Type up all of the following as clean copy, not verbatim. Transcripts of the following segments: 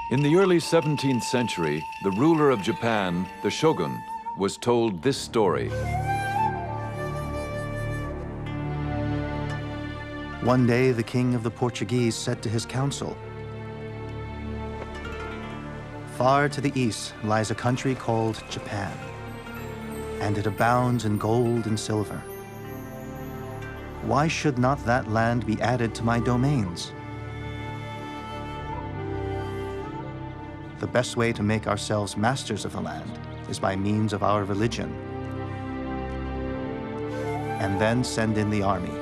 In the early 17th century, the ruler of Japan, the Shogun, was told this story. One day, the king of the Portuguese said to his council, "Far to the east lies a country called Japan, and it abounds in gold and silver. Why should not that land be added to my domains? The best way to make ourselves masters of the land is by means of our religion, and then send in the army."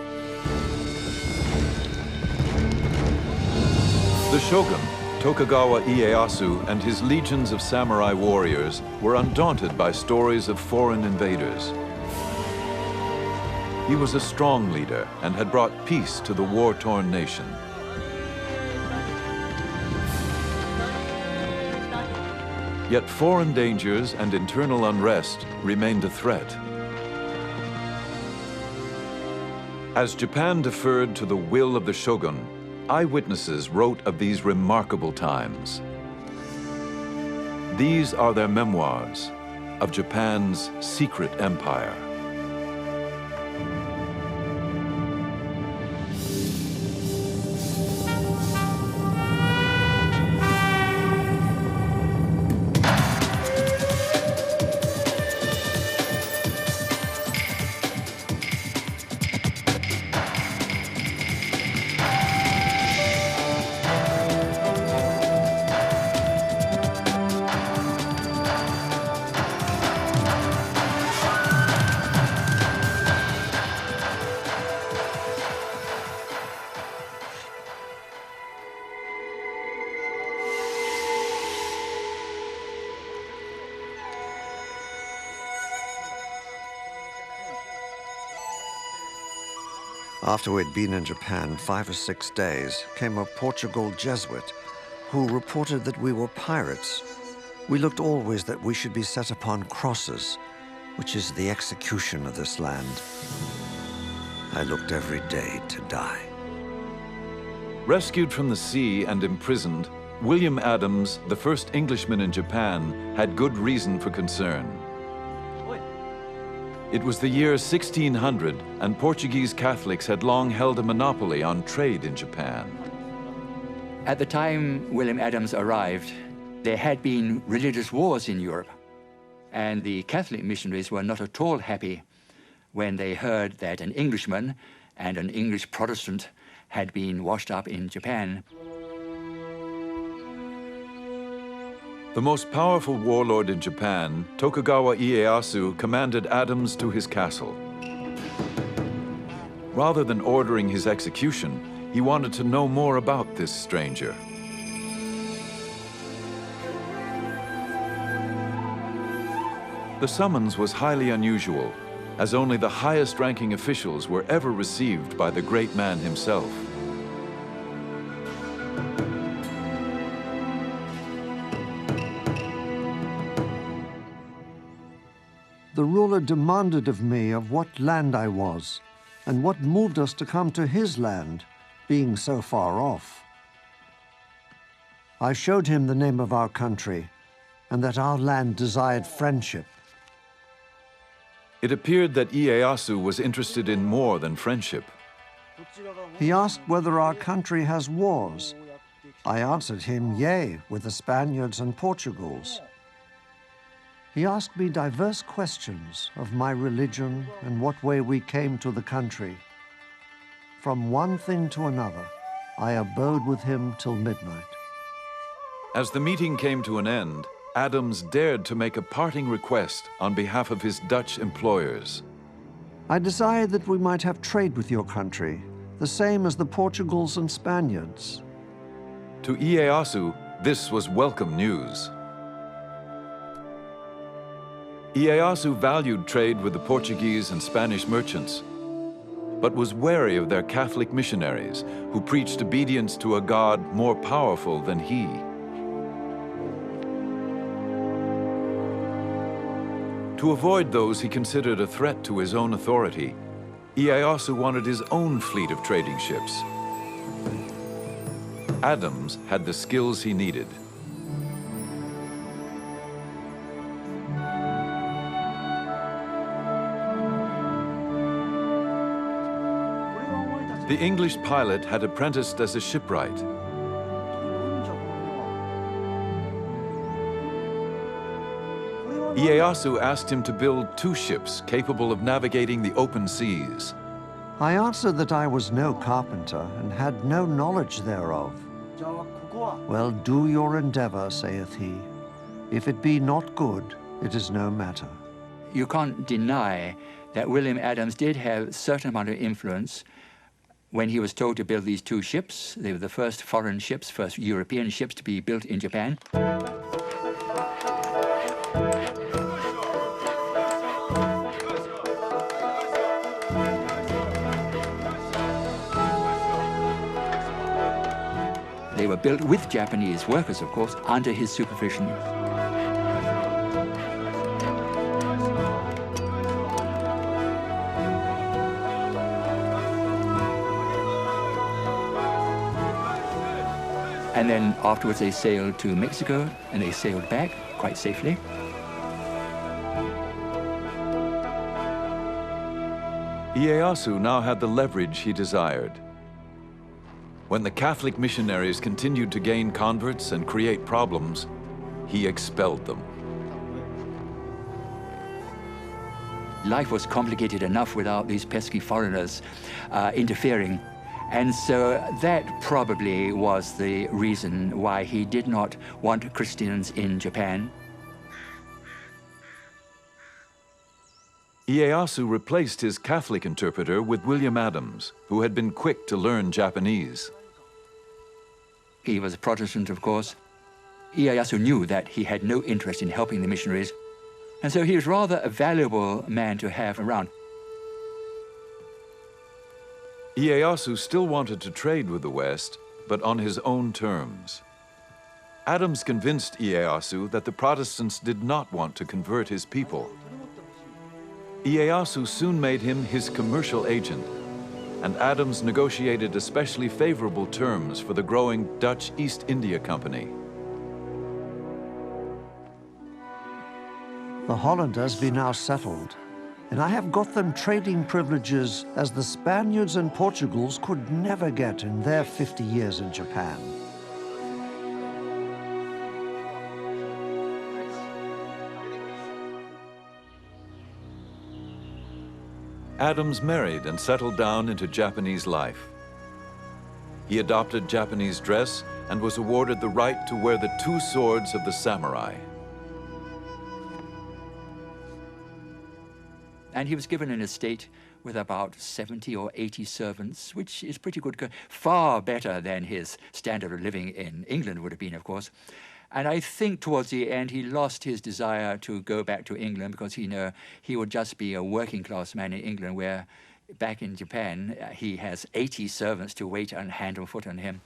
The Shogun, Tokugawa Ieyasu, and his legions of samurai warriors were undaunted by stories of foreign invaders. He was a strong leader and had brought peace to the war-torn nation. Yet foreign dangers and internal unrest remained a threat. As Japan deferred to the will of the Shogun, eyewitnesses wrote of these remarkable times. These are their memoirs of Japan's secret empire. After we'd been in Japan 5 or 6 days, came a Portugal Jesuit who reported that we were pirates. We looked always that we should be set upon crosses, which is the execution of this land. I looked every day to die. Rescued from the sea and imprisoned, William Adams, the first Englishman in Japan, had good reason for concern. It was the year 1600, and Portuguese Catholics had long held a monopoly on trade in Japan. At the time William Adams arrived, there had been religious wars in Europe, and the Catholic missionaries were not at all happy when they heard that an Englishman and an English Protestant had been washed up in Japan. The most powerful warlord in Japan, Tokugawa Ieyasu, commanded Adams to his castle. Rather than ordering his execution, he wanted to know more about this stranger. The summons was highly unusual, as only the highest-ranking officials were ever received by the great man himself. The ruler demanded of me of what land I was, and what moved us to come to his land, being so far off. I showed him the name of our country, and that our land desired friendship. It appeared that Ieyasu was interested in more than friendship. He asked whether our country has wars. I answered him, yea, with the Spaniards and Portugals. He asked me diverse questions of my religion and what way we came to the country. From one thing to another, I abode with him till midnight. As the meeting came to an end, Adams dared to make a parting request on behalf of his Dutch employers. I desired that we might have trade with your country, the same as the Portugals and Spaniards. To Ieyasu, this was welcome news. Ieyasu valued trade with the Portuguese and Spanish merchants, but was wary of their Catholic missionaries who preached obedience to a God more powerful than he. To avoid those he considered a threat to his own authority, Ieyasu wanted his own fleet of trading ships. Adams had the skills he needed. The English pilot had apprenticed as a shipwright. Ieyasu asked him to build 2 ships capable of navigating the open seas. I answered that I was no carpenter and had no knowledge thereof. Well, do your endeavor, saith he. If it be not good, it is no matter. You can't deny that William Adams did have a certain amount of influence when he was told to build these 2 ships. They were the first foreign ships, first European ships to be built in Japan. They were built with Japanese workers, of course, under his supervision. And then afterwards they sailed to Mexico, and they sailed back quite safely. Ieyasu now had the leverage he desired. When the Catholic missionaries continued to gain converts and create problems, he expelled them. Life was complicated enough without these pesky foreigners interfering. And so that probably was the reason why he did not want Christians in Japan. Ieyasu replaced his Catholic interpreter with William Adams, who had been quick to learn Japanese. He was a Protestant, of course. Ieyasu knew that he had no interest in helping the missionaries, and so he was rather a valuable man to have around. Ieyasu still wanted to trade with the West, but on his own terms. Adams convinced Ieyasu that the Protestants did not want to convert his people. Ieyasu soon made him his commercial agent, and Adams negotiated especially favorable terms for the growing Dutch East India Company. The Hollanders be now settled, and I have got them trading privileges as the Spaniards and Portugals could never get in their 50 years in Japan. Adams married and settled down into Japanese life. He adopted Japanese dress and was awarded the right to wear the 2 swords of the samurai. And he was given an estate with about 70 or 80 servants, which is pretty good, far better than his standard of living in England would have been, of course. And I think towards the end he lost his desire to go back to England because he would just be a working class man in England, where back in Japan he has 80 servants to wait and hand and foot on him.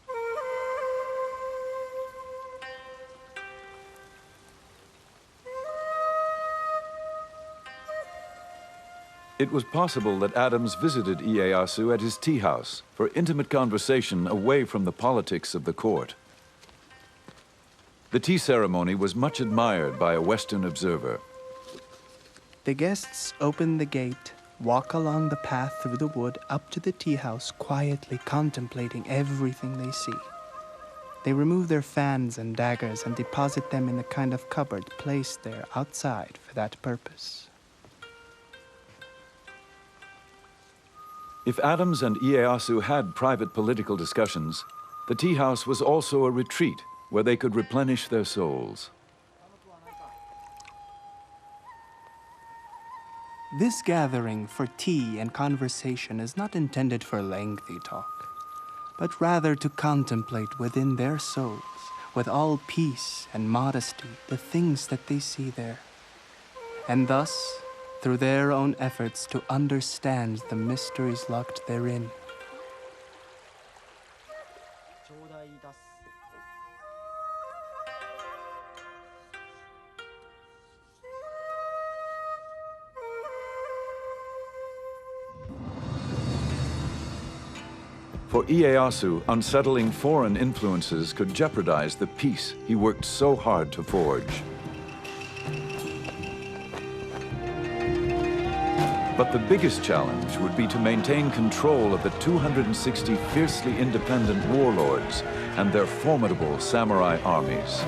It was possible that Adams visited Ieyasu at his tea house for intimate conversation away from the politics of the court. The tea ceremony was much admired by a Western observer. The guests open the gate, walk along the path through the wood up to the tea house, quietly contemplating everything they see. They remove their fans and daggers and deposit them in a kind of cupboard placed there outside for that purpose. If Adams and Ieyasu had private political discussions, the tea house was also a retreat where they could replenish their souls. This gathering for tea and conversation is not intended for lengthy talk, but rather to contemplate within their souls, with all peace and modesty, the things that they see there, and thus, through their own efforts, to understand the mysteries locked therein. For Ieyasu, unsettling foreign influences could jeopardize the peace he worked so hard to forge. But the biggest challenge would be to maintain control of the 260 fiercely independent warlords and their formidable samurai armies.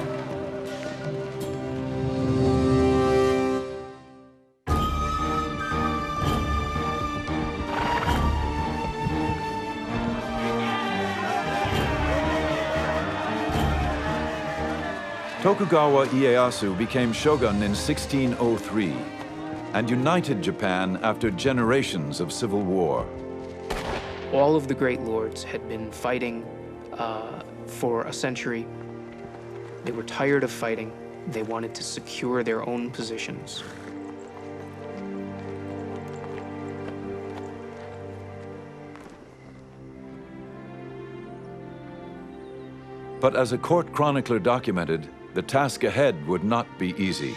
Tokugawa Ieyasu became shogun in 1603 and united Japan after generations of civil war. All of the great lords had been fighting for a century. They were tired of fighting. They wanted to secure their own positions. But as a court chronicler documented, the task ahead would not be easy.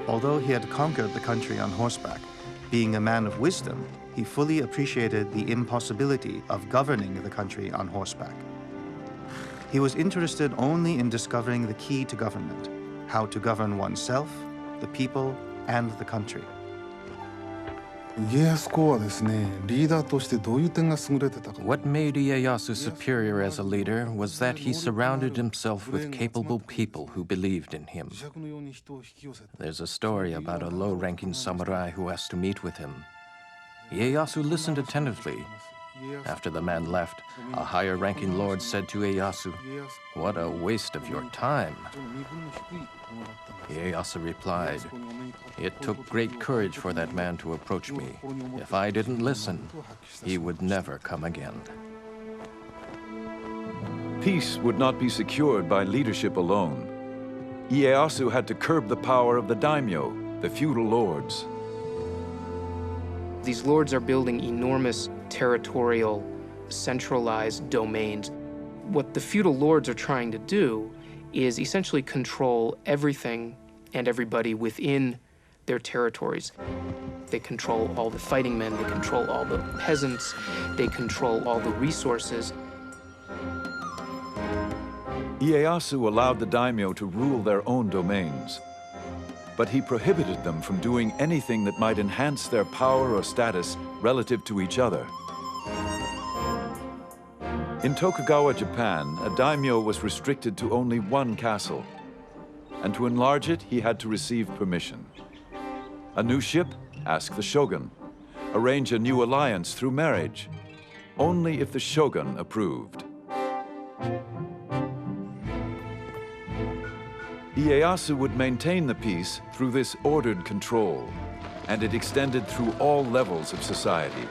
Although he had conquered the country on horseback, being a man of wisdom, he fully appreciated the impossibility of governing the country on horseback. He was interested only in discovering the key to government, how to govern oneself, the people, and the country. 家康公はですね、リーダーとしてどういう点が優れてたか。 What made Ieyasu superior as a leader was that he surrounded himself with capable people who believed in him. There's a story about a low-ranking samurai who asked to meet with him. Ieyasu listened attentively. After the man left, a higher-ranking lord said to Ieyasu, "What a waste of your time." Ieyasu replied, "It took great courage for that man to approach me. If I didn't listen, he would never come again." Peace would not be secured by leadership alone. Ieyasu had to curb the power of the daimyo, the feudal lords. These lords are building enormous territorial, centralized domains. What the feudal lords are trying to do is essentially control everything and everybody within their territories. They control all the fighting men, they control all the peasants, they control all the resources. Ieyasu allowed the daimyo to rule their own domains, but he prohibited them from doing anything that might enhance their power or status relative to each other. In Tokugawa, Japan, a daimyo was restricted to only one castle, and to enlarge it, he had to receive permission. A new ship? Ask the shogun. Arrange a new alliance through marriage, only if the shogun approved. Ieyasu would maintain the peace through this ordered control, and it extended through all levels of society.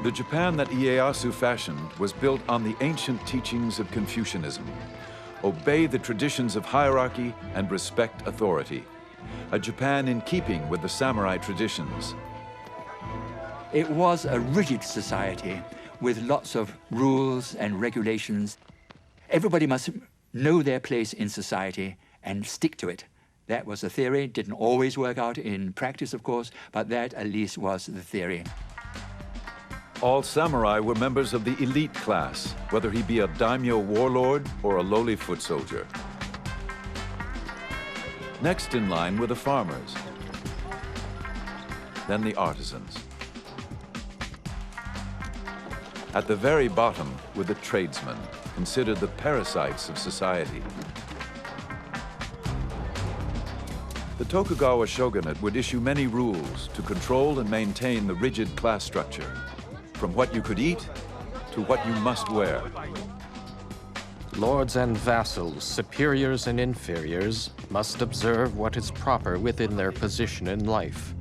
The Japan that Ieyasu fashioned was built on the ancient teachings of Confucianism. Obey the traditions of hierarchy and respect authority. A Japan in keeping with the samurai traditions. It was a rigid society with lots of rules and regulations. Everybody must know their place in society and stick to it. That was the theory. Didn't always work out in practice, of course, but that at least was the theory. All samurai were members of the elite class, whether he be a daimyo warlord or a lowly foot soldier. Next in line were the farmers, then the artisans. At the very bottom were the tradesmen, considered the parasites of society. The Tokugawa shogunate would issue many rules to control and maintain the rigid class structure, from what you could eat to what you must wear. Lords and vassals, superiors and inferiors, must observe what is proper within their position in life.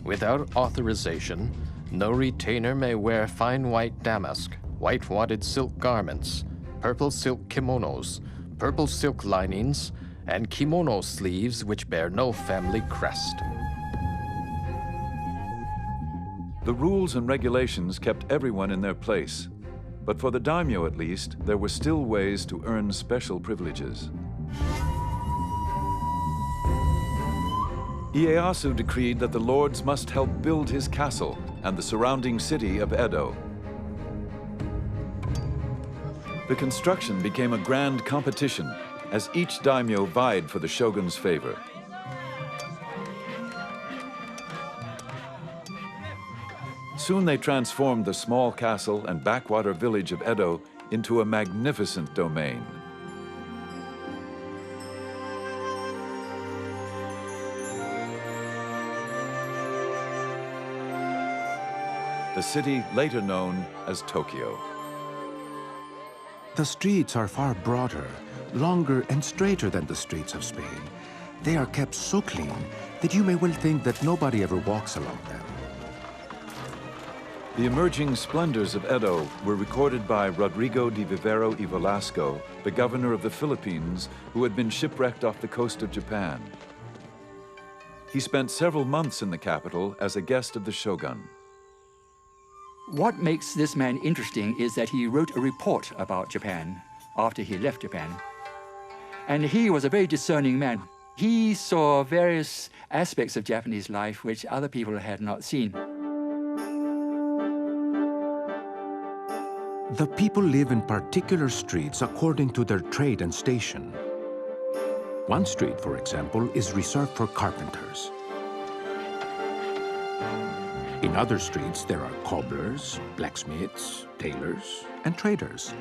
Without authorization, no retainer may wear fine white damask, white wadded silk garments, purple silk kimonos, purple silk linings, and kimono sleeves which bear no family crest. The rules and regulations kept everyone in their place, but for the daimyo at least, there were still ways to earn special privileges. Ieyasu decreed that the lords must help build his castle and the surrounding city of Edo. The construction became a grand competition as each daimyo vied for the shogun's favor. Soon they transformed the small castle and backwater village of Edo into a magnificent domain. The city later known as Tokyo. The streets are far broader, longer and straighter than the streets of Spain. They are kept so clean that you may well think that nobody ever walks along them. The emerging splendors of Edo were recorded by Rodrigo de Vivero y Velasco, the governor of the Philippines, who had been shipwrecked off the coast of Japan. He spent several months in the capital as a guest of the shogun. What makes this man interesting is that he wrote a report about Japan after he left Japan. And he was a very discerning man. He saw various aspects of Japanese life which other people had not seen. The people live in particular streets according to their trade and station. One street, for example, is reserved for carpenters. In other streets, there are cobblers, blacksmiths, tailors, and traders.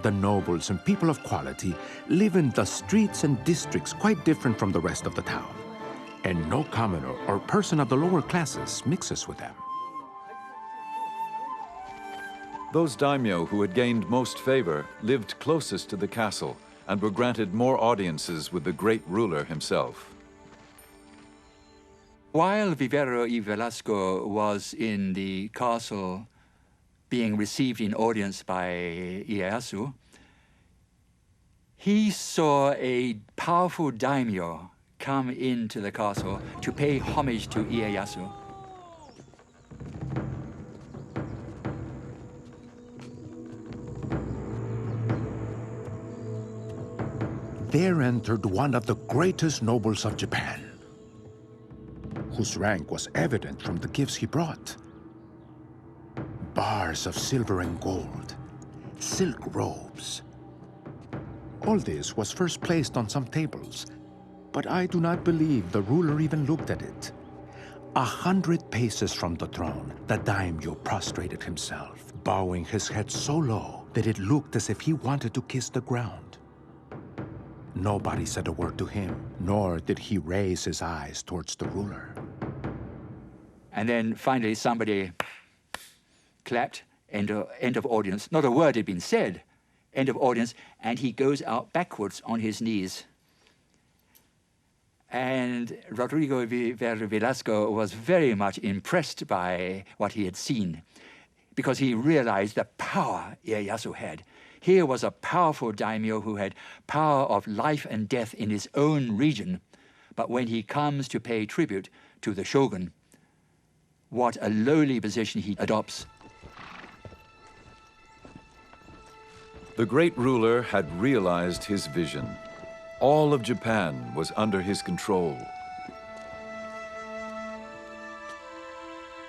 The nobles and people of quality live in the streets and districts quite different from the rest of the town, and no commoner or person of the lower classes mixes with them. Those daimyo who had gained most favor lived closest to the castle and were granted more audiences with the great ruler himself. While Vivero y Velasco was in the castle being received in audience by Ieyasu, he saw a powerful daimyo come into the castle to pay homage to Ieyasu. There entered one of the greatest nobles of Japan, whose rank was evident from the gifts he brought. Bars of silver and gold, silk robes. All this was first placed on some tables, but I do not believe the ruler even looked at it. 100 paces from the throne, the daimyo prostrated himself, bowing his head so low that it looked as if he wanted to kiss the ground. Nobody said a word to him, nor did he raise his eyes towards the ruler. And then finally somebody clapped, end of audience. Not a word had been said, end of audience, and he goes out backwards on his knees. And Rodrigo Velasco was very much impressed by what he had seen, because he realized the power Ieyasu had. Here was a powerful daimyo who had power of life and death in his own region. But when he comes to pay tribute to the shogun, what a lowly position he adopts. The great ruler had realized his vision. All of Japan was under his control.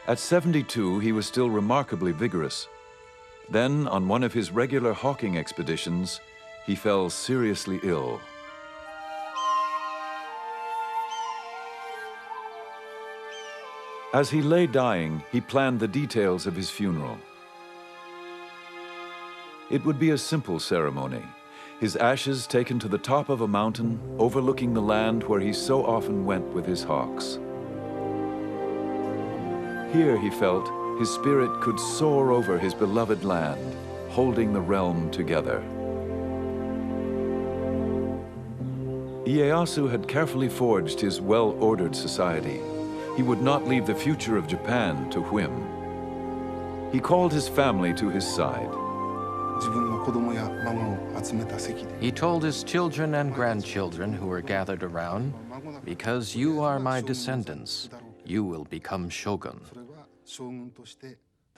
At 72, he was still remarkably vigorous. Then, on one of his regular hawking expeditions, he fell seriously ill. As he lay dying, he planned the details of his funeral. It would be a simple ceremony, his ashes taken to the top of a mountain overlooking the land where he so often went with his hawks. Here, he felt, his spirit could soar over his beloved land, holding the realm together. Ieyasu had carefully forged his well-ordered society. He would not leave the future of Japan to whim. He called his family to his side. He told his children and grandchildren who were gathered around, "Because you are my descendants, you will become shogun.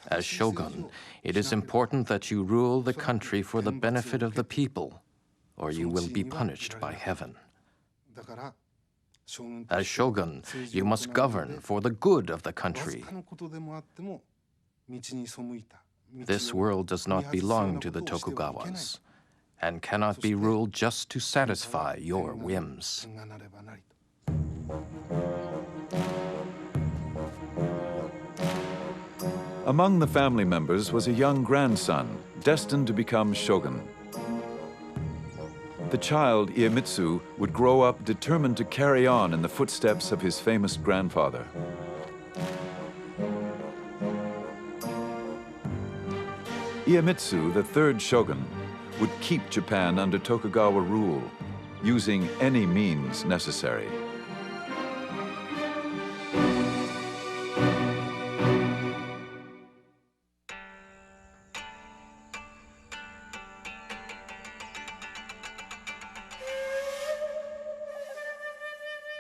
As shogun, it is important that you rule the country for the benefit of the people, or you will be punished by heaven. As shogun, you must govern for the good of the country. This world does not belong to the Tokugawas and cannot be ruled just to satisfy your whims. Among the family members was a young grandson, destined to become shogun. The child, Iemitsu, would grow up determined to carry on in the footsteps of his famous grandfather. Iemitsu, the third shogun, would keep Japan under Tokugawa rule, using any means necessary.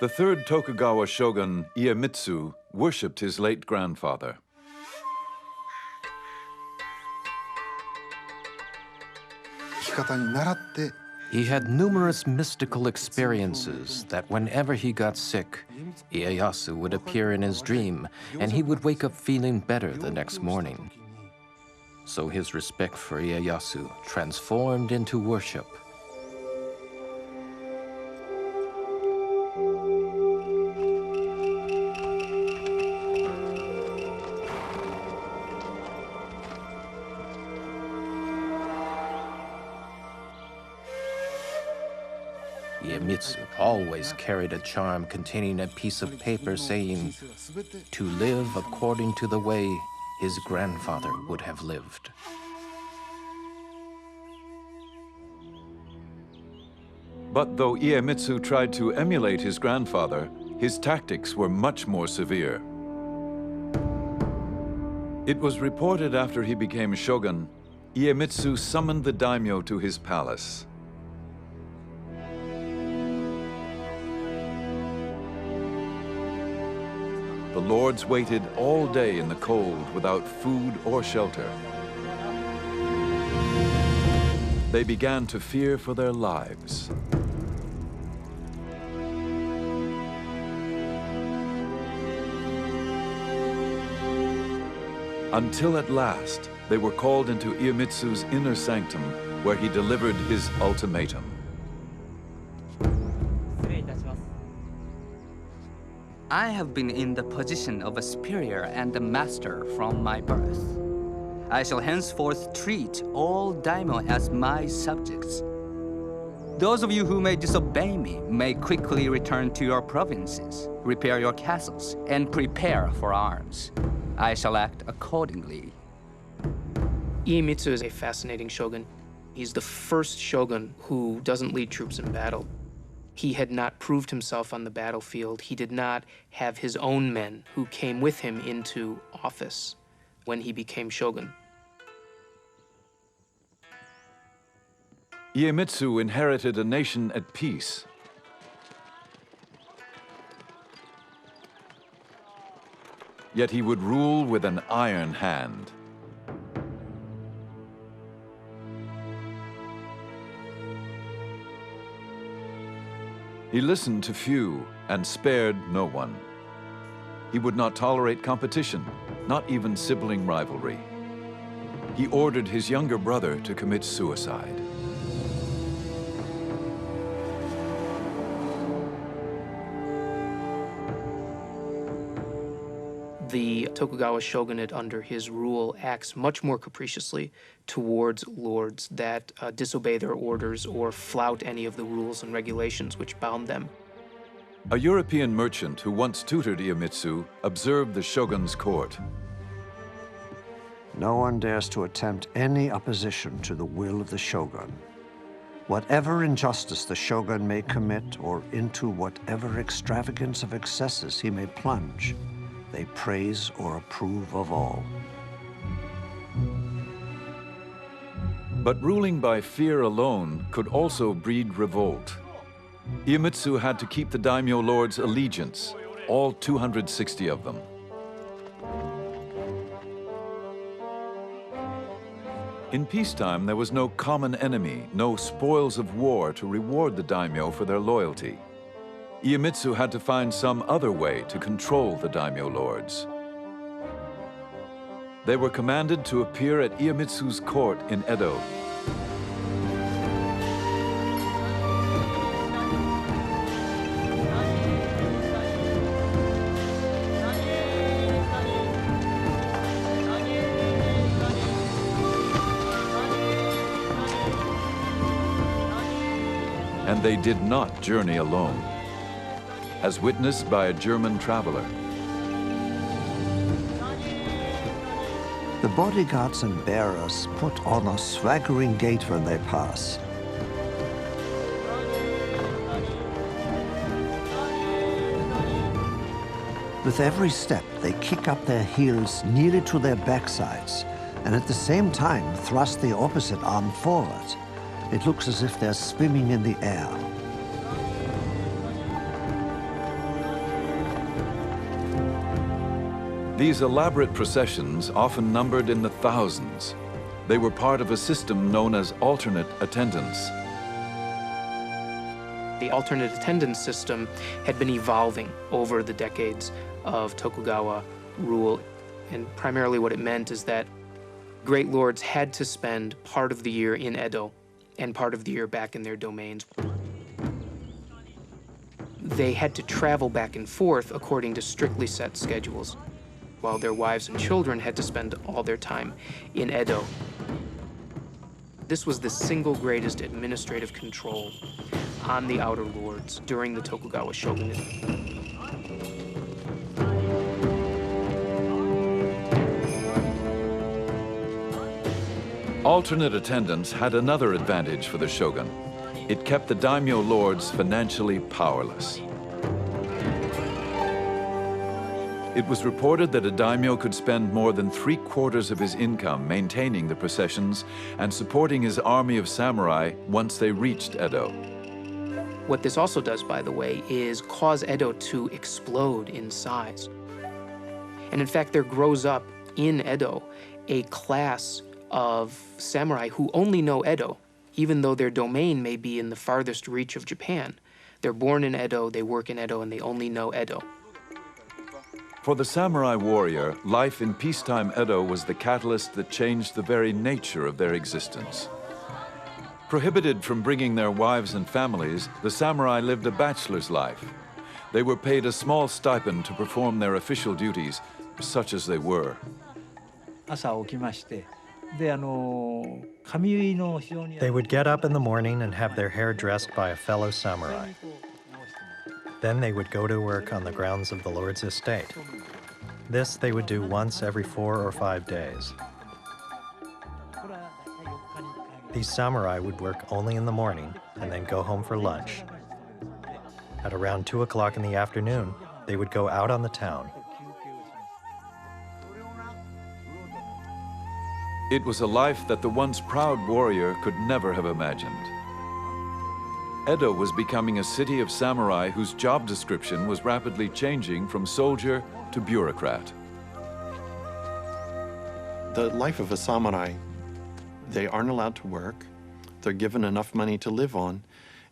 The third Tokugawa shogun, Iemitsu, worshipped his late grandfather. He had numerous mystical experiences that whenever he got sick, Ieyasu would appear in his dream, and he would wake up feeling better the next morning. So his respect for Ieyasu transformed into worship. Iemitsu always carried a charm containing a piece of paper saying, "To live according to the way his grandfather would have lived." But though Iemitsu tried to emulate his grandfather, his tactics were much more severe. It was reported after he became shogun, Iemitsu summoned the daimyo to his palace. The lords waited all day in the cold without food or shelter. They began to fear for their lives. Until at last, they were called into Iemitsu's inner sanctum, where he delivered his ultimatum. I have been in the position of a superior and a master from my birth. I shall henceforth treat all daimyo as my subjects. Those of you who may disobey me may quickly return to your provinces, repair your castles, and prepare for arms. I shall act accordingly. Iemitsu is a fascinating shogun. He's the first shogun who doesn't lead troops in battle. He had not proved himself on the battlefield. He did not have his own men who came with him into office when he became shogun. Iemitsu inherited a nation at peace. Yet he would rule with an iron hand. He listened to few and spared no one. He would not tolerate competition, not even sibling rivalry. He ordered his younger brother to commit suicide. The Tokugawa shogunate under his rule acts much more capriciously towards lords that disobey their orders or flout any of the rules and regulations which bound them. A European merchant who once tutored Iemitsu observed the shogun's court. No one dares to attempt any opposition to the will of the shogun. Whatever injustice the shogun may commit, or into whatever extravagance of excesses he may plunge, they praise or approve of all. But ruling by fear alone could also breed revolt. Iemitsu had to keep the daimyo lords' allegiance, all 260 of them. In peacetime, there was no common enemy, no spoils of war to reward the daimyo for their loyalty. Iemitsu had to find some other way to control the daimyo lords. They were commanded to appear at Iemitsu's court in Edo. And they did not journey alone, as witnessed by a German traveler. The bodyguards and bearers put on a swaggering gait when they pass. With every step, they kick up their heels nearly to their backsides, and at the same time thrust the opposite arm forward. It looks as if they're swimming in the air. These elaborate processions often numbered in the thousands. They were part of a system known as alternate attendance. The alternate attendance system had been evolving over the decades of Tokugawa rule, and primarily what it meant is that great lords had to spend part of the year in Edo and part of the year back in their domains. They had to travel back and forth according to strictly set schedules, while their wives and children had to spend all their time in Edo. This was the single greatest administrative control on the outer lords during the Tokugawa shogunate. Alternate attendance had another advantage for the shogun. It kept the daimyo lords financially powerless. It was reported that a daimyo could spend more than 3/4 of his income maintaining the processions and supporting his army of samurai once they reached Edo. What this also does, by the way, is cause Edo to explode in size. And in fact, there grows up in Edo a class of samurai who only know Edo, even though their domain may be in the farthest reach of Japan. They're born in Edo, they work in Edo, and they only know Edo. For the samurai warrior, life in peacetime Edo was the catalyst that changed the very nature of their existence. Prohibited from bringing their wives and families, the samurai lived a bachelor's life. They were paid a small stipend to perform their official duties, such as they were. They would get up in the morning and have their hair dressed by a fellow samurai. Then they would go to work on the grounds of the Lord's estate. This they would do once every 4 or 5 days. These samurai would work only in the morning and then go home for lunch. At around 2 o'clock in the afternoon, they would go out on the town. It was a life that the once proud warrior could never have imagined. Edo was becoming a city of samurai whose job description was rapidly changing from soldier to bureaucrat. The life of a samurai, they aren't allowed to work. They're given enough money to live on.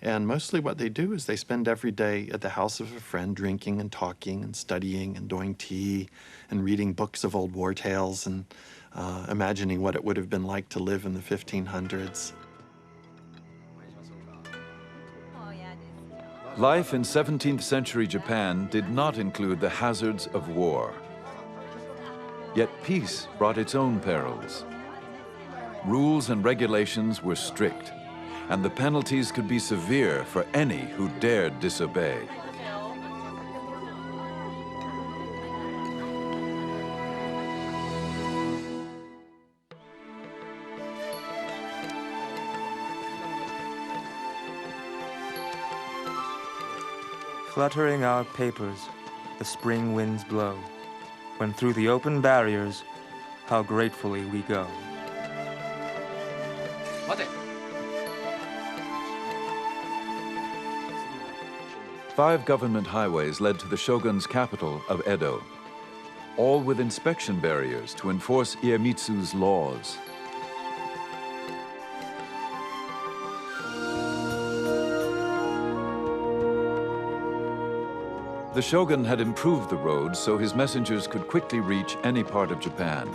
And mostly what they do is they spend every day at the house of a friend drinking and talking and studying and doing tea and reading books of old war tales and imagining what it would have been like to live in the 1500s. Life in 17th century Japan did not include the hazards of war. Yet peace brought its own perils. Rules and regulations were strict, and the penalties could be severe for any who dared disobey. Fluttering our papers, the spring winds blow, when through the open barriers, how gratefully we go. Five government highways led to the shogun's capital of Edo, all with inspection barriers to enforce Iemitsu's laws. The shogun had improved the roads so his messengers could quickly reach any part of Japan.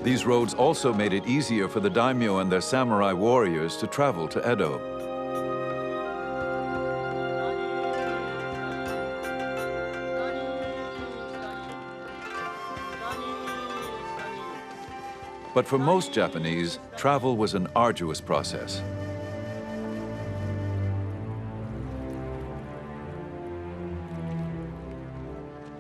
These roads also made it easier for the daimyo and their samurai warriors to travel to Edo. But for most Japanese, travel was an arduous process.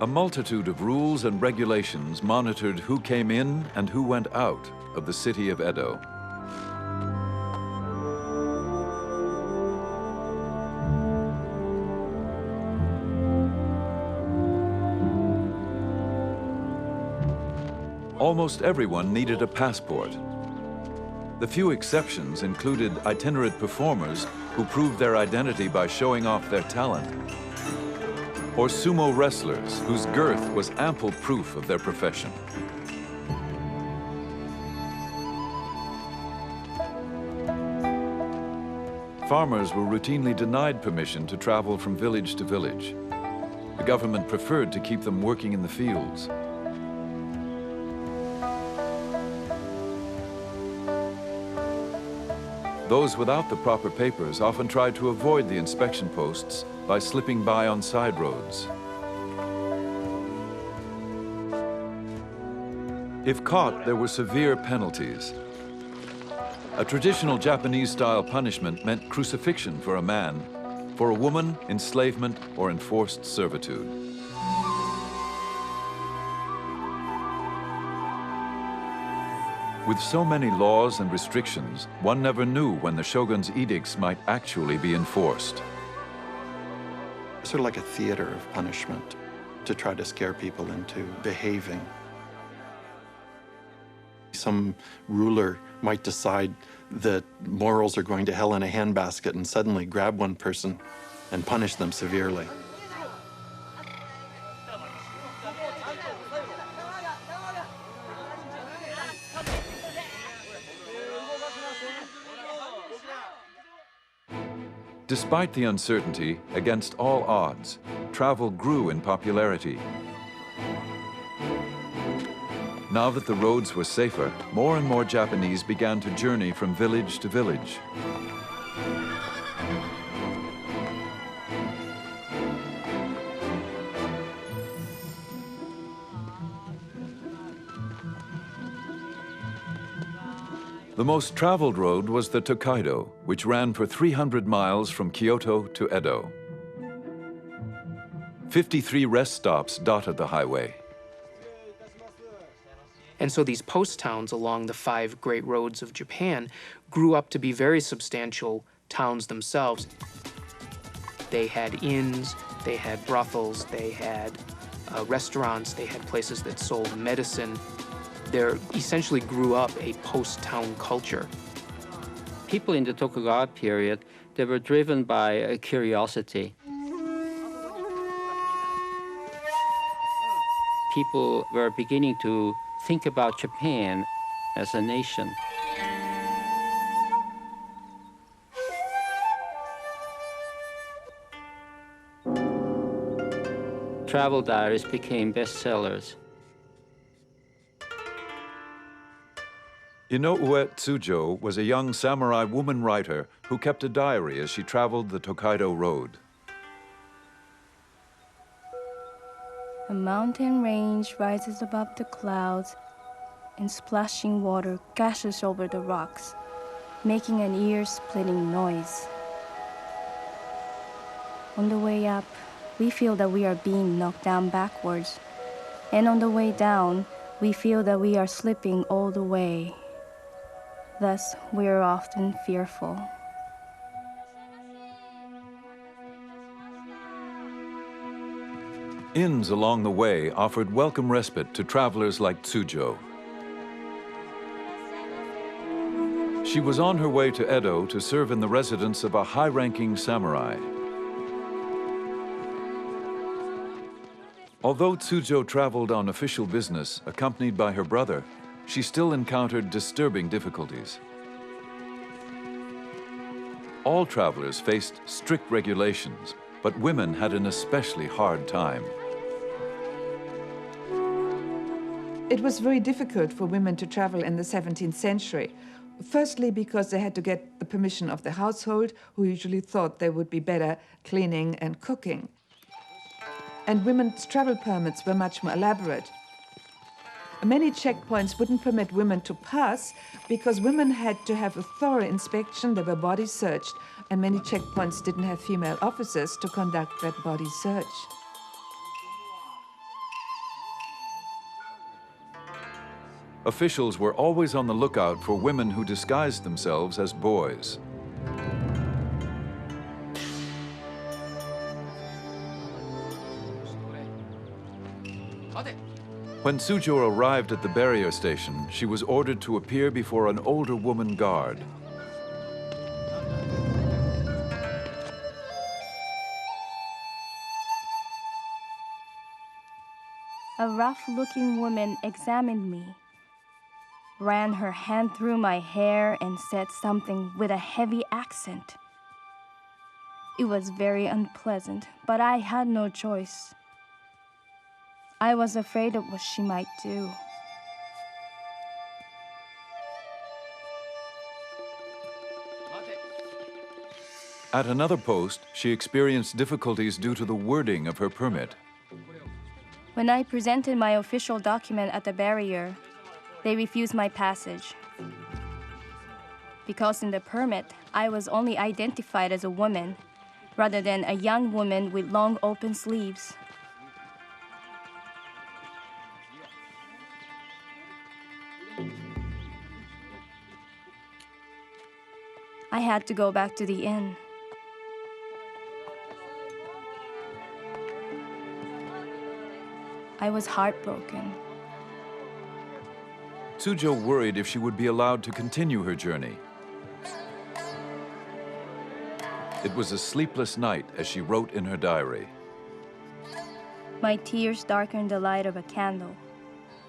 A multitude of rules and regulations monitored who came in and who went out of the city of Edo. Almost everyone needed a passport. The few exceptions included itinerant performers who proved their identity by showing off their talent, or sumo wrestlers whose girth was ample proof of their profession. Farmers were routinely denied permission to travel from village to village. The government preferred to keep them working in the fields. Those without the proper papers often tried to avoid the inspection posts by slipping by on side roads. If caught, there were severe penalties. A traditional Japanese-style punishment meant crucifixion for a man, for a woman, enslavement or enforced servitude. With so many laws and restrictions, one never knew when the shogun's edicts might actually be enforced. Sort of like a theater of punishment to try to scare people into behaving. Some ruler might decide that morals are going to hell in a handbasket and suddenly grab one person and punish them severely. Despite the uncertainty, against all odds, travel grew in popularity. Now that the roads were safer, more and more Japanese began to journey from village to village. The most traveled road was the Tokaido, which ran for 300 miles from Kyoto to Edo. 53 rest stops dotted the highway. And so these post towns along the 5 great roads of Japan grew up to be very substantial towns themselves. They had inns, they had brothels, they had restaurants, they had places that sold medicine. There essentially grew up a post-town culture. People in the Tokugawa period, they were driven by a curiosity. People were beginning to think about Japan as a nation. Travel diaries became bestsellers. Inoue Tsujo was a young samurai woman writer who kept a diary as she traveled the Tokaido Road. A mountain range rises above the clouds, and splashing water gashes over the rocks, making an ear-splitting noise. On the way up, we feel that we are being knocked down backwards, and on the way down, we feel that we are slipping all the way. Thus, we are often fearful. Inns along the way offered welcome respite to travelers like Tsujo. She was on her way to Edo to serve in the residence of a high-ranking samurai. Although Tsujo traveled on official business, accompanied by her brother, she still encountered disturbing difficulties. All travelers faced strict regulations, but women had an especially hard time. It was very difficult for women to travel in the 17th century. Firstly, because they had to get the permission of the household, who usually thought they would be better cleaning and cooking. And women's travel permits were much more elaborate. Many checkpoints wouldn't permit women to pass because women had to have a thorough inspection, their bodies searched, and many checkpoints didn't have female officers to conduct that body search. Officials were always on the lookout for women who disguised themselves as boys. When Suzhou arrived at the barrier station, she was ordered to appear before an older woman guard. A rough-looking woman examined me, ran her hand through my hair and said something with a heavy accent. It was very unpleasant, but I had no choice. I was afraid of what she might do. At another post, she experienced difficulties due to the wording of her permit. When I presented my official document at the barrier, they refused my passage. Because in the permit, I was only identified as a woman, rather than a young woman with long open sleeves. I had to go back to the inn. I was heartbroken. Suzhou worried if she would be allowed to continue her journey. It was a sleepless night, as she wrote in her diary. My tears darkened the light of a candle.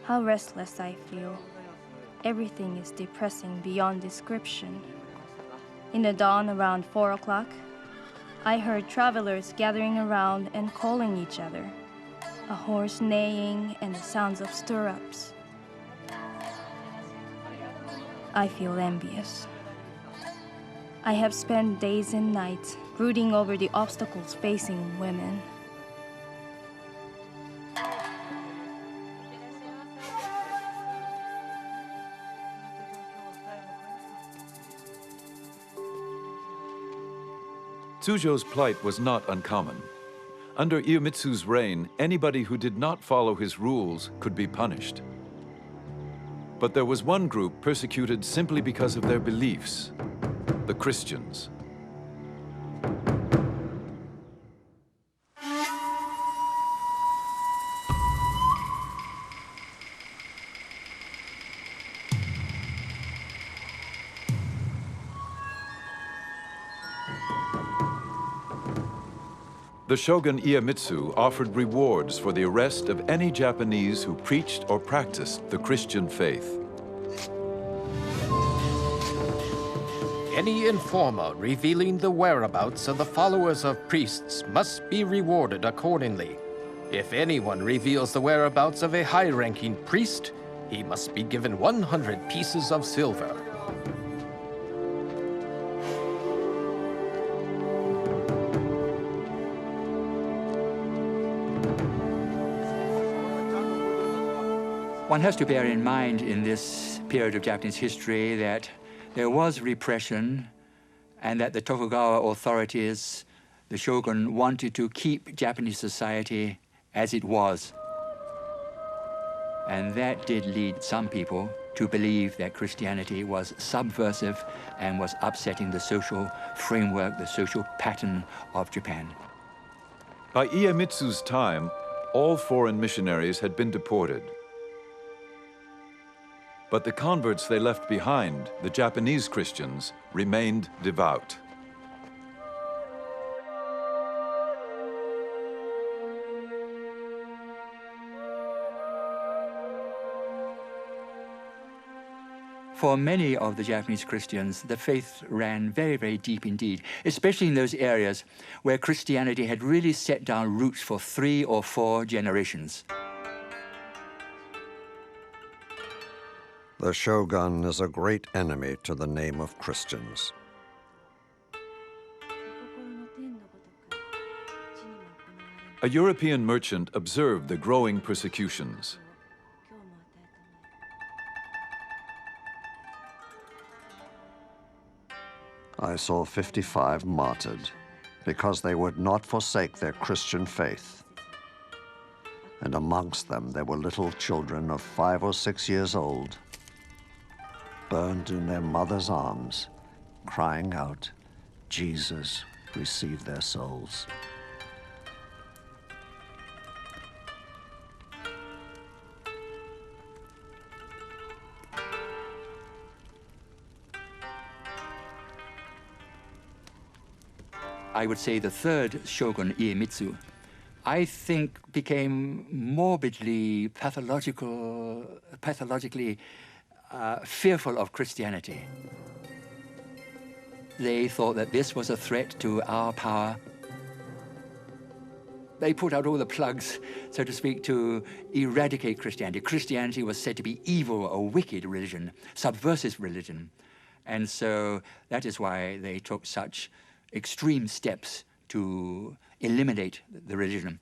How restless I feel. Everything is depressing beyond description. In the dawn around 4 o'clock, I heard travelers gathering around and calling each other, a horse neighing and the sounds of stirrups. I feel envious. I have spent days and nights brooding over the obstacles facing women. Suzhou's plight was not uncommon. Under Iemitsu's reign, anybody who did not follow his rules could be punished. But there was one group persecuted simply because of their beliefs: the Christians. The Shogun Iemitsu offered rewards for the arrest of any Japanese who preached or practiced the Christian faith. Any informer revealing the whereabouts of the followers of priests must be rewarded accordingly. If anyone reveals the whereabouts of a high-ranking priest, he must be given 100 pieces of silver. One has to bear in mind in this period of Japanese history that there was repression and that the Tokugawa authorities, the shogun, wanted to keep Japanese society as it was. And that did lead some people to believe that Christianity was subversive and was upsetting the social framework, the social pattern of Japan. By Iemitsu's time, all foreign missionaries had been deported. But the converts they left behind, the Japanese Christians, remained devout. For many of the Japanese Christians, the faith ran very, very deep indeed, especially in those areas where Christianity had really set down roots for 3 or 4 generations. The Shogun is a great enemy to the name of Christians. A European merchant observed the growing persecutions. I saw 55 martyred because they would not forsake their Christian faith. And amongst them there were little children of 5 or 6 years old, burned in their mother's arms, crying out, "Jesus, receive their souls." I would say the third shogun, Iemitsu, I think became morbidly pathologically fearful of Christianity. They thought that this was a threat to our power. They put out all the plugs, so to speak, to eradicate Christianity. Christianity was said to be evil, a wicked religion, subversive religion. And so that is why they took such extreme steps to eliminate the religion.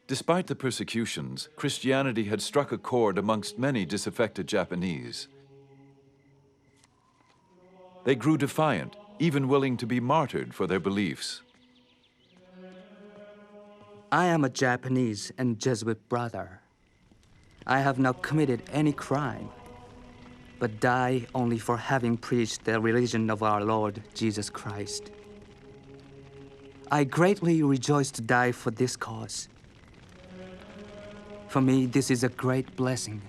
Despite the persecutions, Christianity had struck a chord amongst many disaffected Japanese. They grew defiant, even willing to be martyred for their beliefs. I am a Japanese and Jesuit brother. I have not committed any crime, but die only for having preached the religion of our Lord Jesus Christ. I greatly rejoice to die for this cause. For me, this is a great blessing.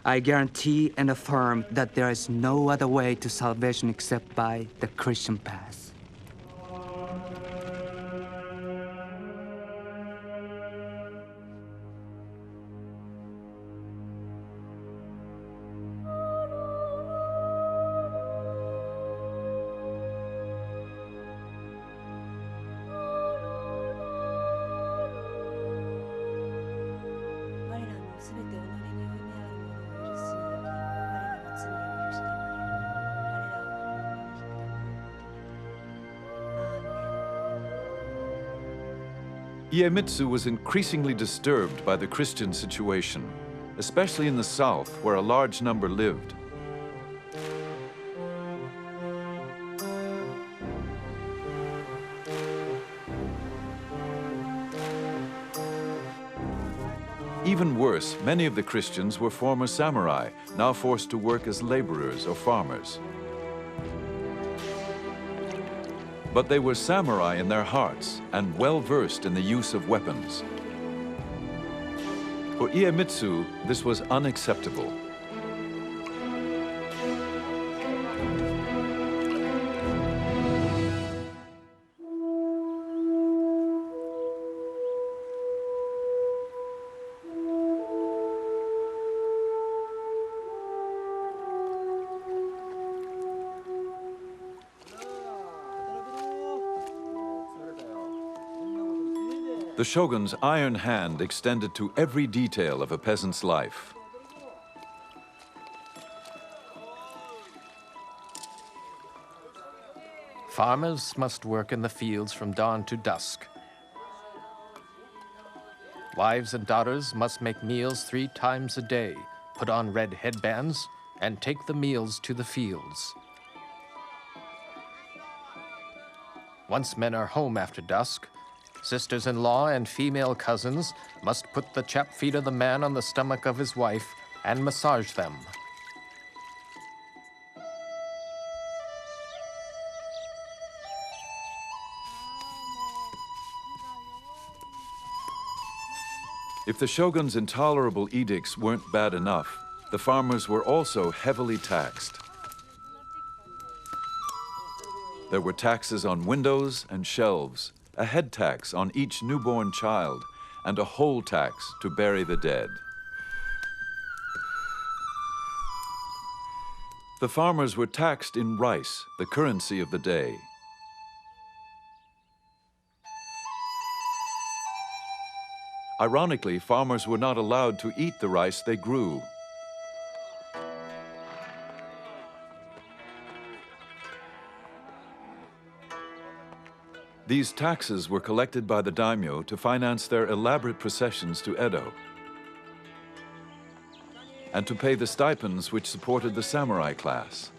I guarantee and affirm that there is no other way to salvation except by the Christian path. Iemitsu was increasingly disturbed by the Christian situation, especially in the south, where a large number lived. Even worse, many of the Christians were former samurai, now forced to work as laborers or farmers. But they were samurai in their hearts and well-versed in the use of weapons. For Iemitsu, this was unacceptable. The shogun's iron hand extended to every detail of a peasant's life. Farmers must work in the fields from dawn to dusk. Wives and daughters must make meals 3 times a day, put on red headbands, and take the meals to the fields. Once men are home after dusk, sisters-in-law and female cousins must put the chapped feet of the man on the stomach of his wife and massage them. If the shogun's intolerable edicts weren't bad enough, the farmers were also heavily taxed. There were taxes on windows and shelves, a head tax on each newborn child, and a whole tax to bury the dead. The farmers were taxed in rice, the currency of the day. Ironically, farmers were not allowed to eat the rice they grew. These taxes were collected by the daimyo to finance their elaborate processions to Edo, and to pay the stipends which supported the samurai class.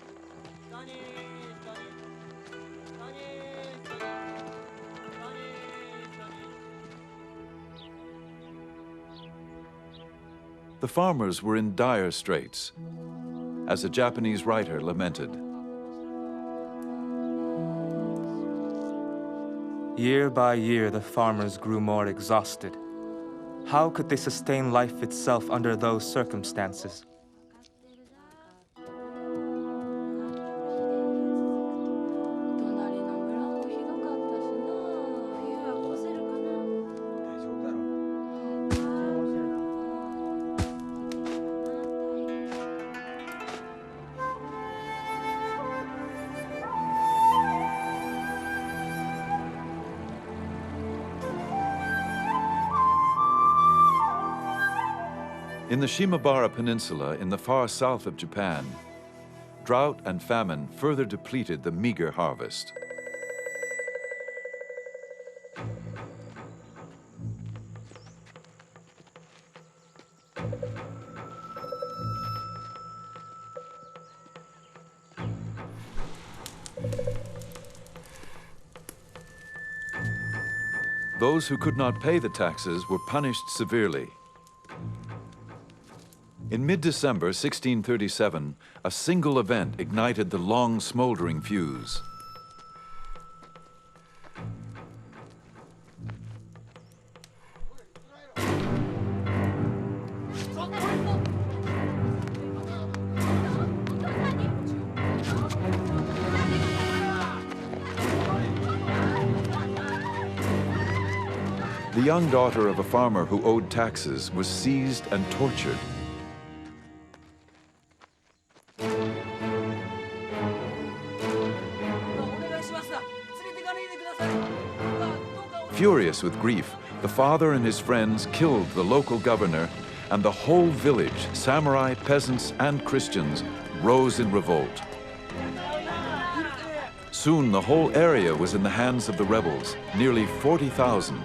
The farmers were in dire straits, as a Japanese writer lamented. Year by year, the farmers grew more exhausted. How could they sustain life itself under those circumstances? In the Shimabara Peninsula in the far south of Japan, drought and famine further depleted the meager harvest. Those who could not pay the taxes were punished severely. In mid-December 1637, a single event ignited the long smoldering fuse. The young daughter of a farmer who owed taxes was seized and tortured. Furious with grief, the father and his friends killed the local governor, and the whole village, samurai, peasants, and Christians, rose in revolt. Soon the whole area was in the hands of the rebels, nearly 40,000.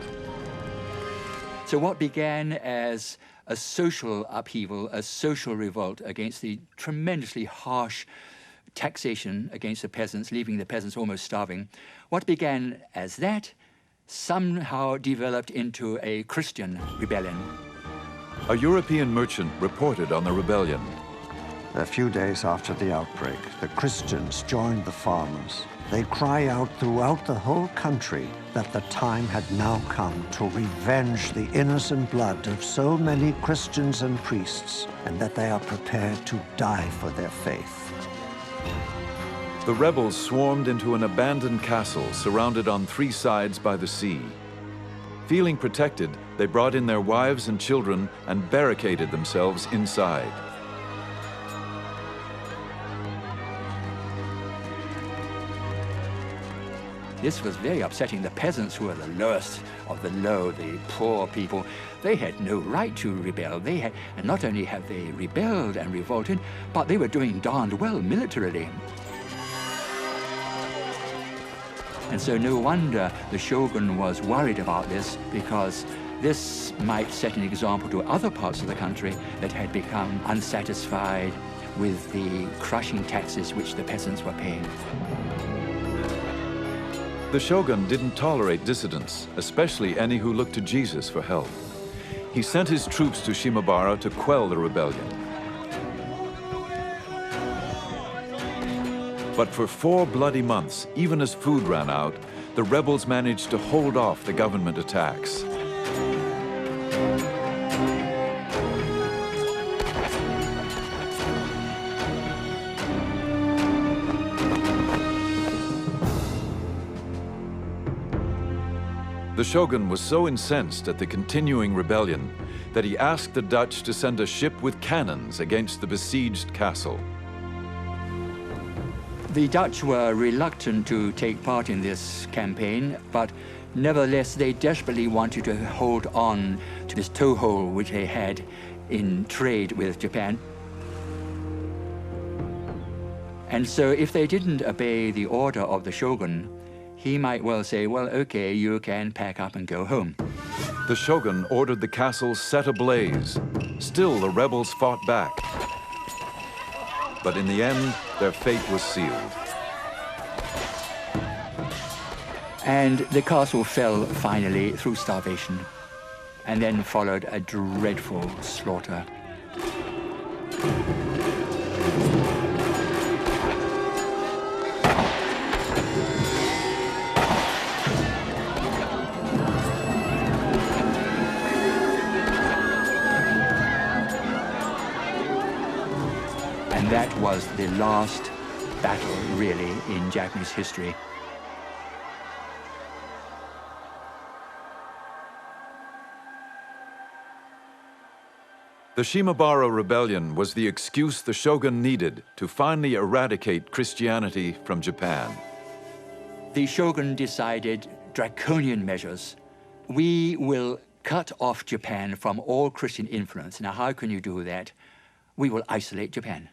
So what began as a social upheaval, a social revolt against the tremendously harsh taxation against the peasants, leaving the peasants almost starving, what began as that somehow developed into a Christian rebellion. A European merchant reported on the rebellion. A few days after the outbreak, the Christians joined the farmers. They cry out throughout the whole country that the time had now come to revenge the innocent blood of so many Christians and priests, and that they are prepared to die for their faith. The rebels swarmed into an abandoned castle surrounded on three sides by the sea. Feeling protected, they brought in their wives and children and barricaded themselves inside. This was very upsetting. The peasants, who were the lowest of the low, the poor people, they had no right to rebel. And not only have they rebelled and revolted, but they were doing darned well militarily. And so no wonder the Shogun was worried about this, because this might set an example to other parts of the country that had become unsatisfied with the crushing taxes which the peasants were paying. The Shogun didn't tolerate dissidents, especially any who looked to Jesus for help. He sent his troops to Shimabara to quell the rebellion. But for 4 bloody months, even as food ran out, the rebels managed to hold off the government attacks. The Shogun was so incensed at the continuing rebellion that he asked the Dutch to send a ship with cannons against the besieged castle. The Dutch were reluctant to take part in this campaign, but Nevertheless, they desperately wanted to hold on to this toehold which they had in trade with Japan. And so if they didn't obey the order of the shogun, he might well say, well, okay, you can pack up and go home. The shogun ordered the castle set ablaze. Still, the rebels fought back. But in the end, their fate was sealed. And the castle fell finally through starvation, and then followed a dreadful slaughter. And that was the last battle, really, in Japanese history. The Shimabara Rebellion was the excuse the shogun needed to finally eradicate Christianity from Japan. The shogun decided draconian measures. We will cut off Japan from all Christian influence. Now, how can you do that? We will isolate Japan.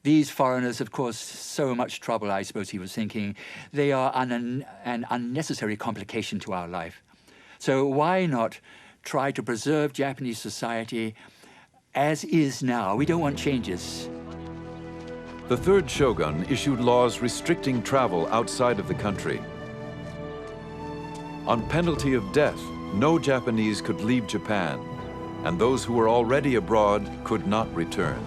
These foreigners, of course, so much trouble, I suppose he was thinking. They are an unnecessary complication to our life. So why not try to preserve Japanese society as is now? We don't want changes. The third shogun issued laws restricting travel outside of the country. On penalty of death, no Japanese could leave Japan, and those who were already abroad could not return.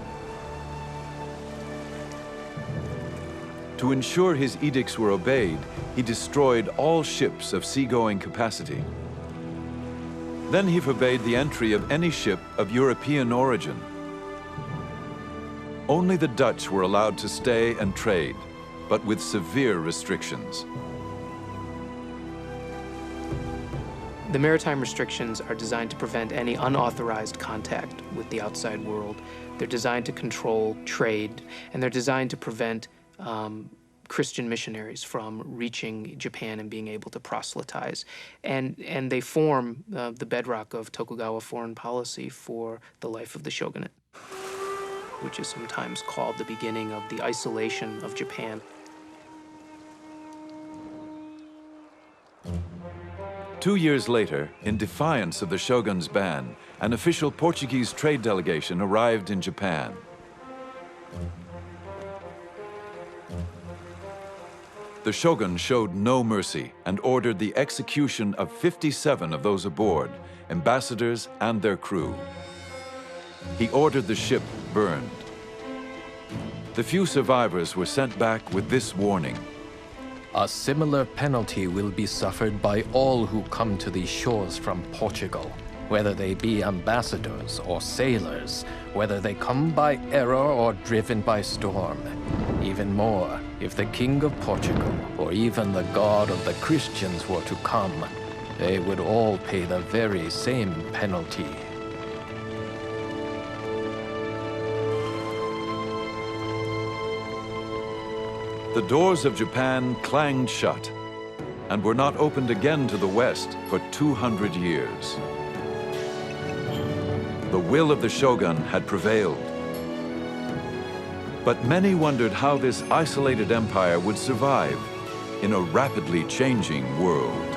To ensure his edicts were obeyed, he destroyed all ships of seagoing capacity. Then he forbade the entry of any ship of European origin. Only the Dutch were allowed to stay and trade, but with severe restrictions. The maritime restrictions are designed to prevent any unauthorized contact with the outside world. They're designed to control trade, and they're designed to prevent Christian missionaries from reaching Japan and being able to proselytize. And they form the bedrock of Tokugawa foreign policy for the life of the shogunate, which is sometimes called the beginning of the isolation of Japan. Two years later, in defiance of the shogun's ban, an official Portuguese trade delegation arrived in Japan. The shogun showed no mercy and ordered the execution of 57 of those aboard, ambassadors and their crew. He ordered the ship burned. The few survivors were sent back with this warning: a similar penalty will be suffered by all who come to these shores from Portugal, whether they be ambassadors or sailors, whether they come by error or driven by storm. Even more, if the King of Portugal or even the God of the Christians were to come, they would all pay the very same penalty. The doors of Japan clanged shut and were not opened again to the West for 200 years. The will of the shogun had prevailed. But many wondered how this isolated empire would survive in a rapidly changing world.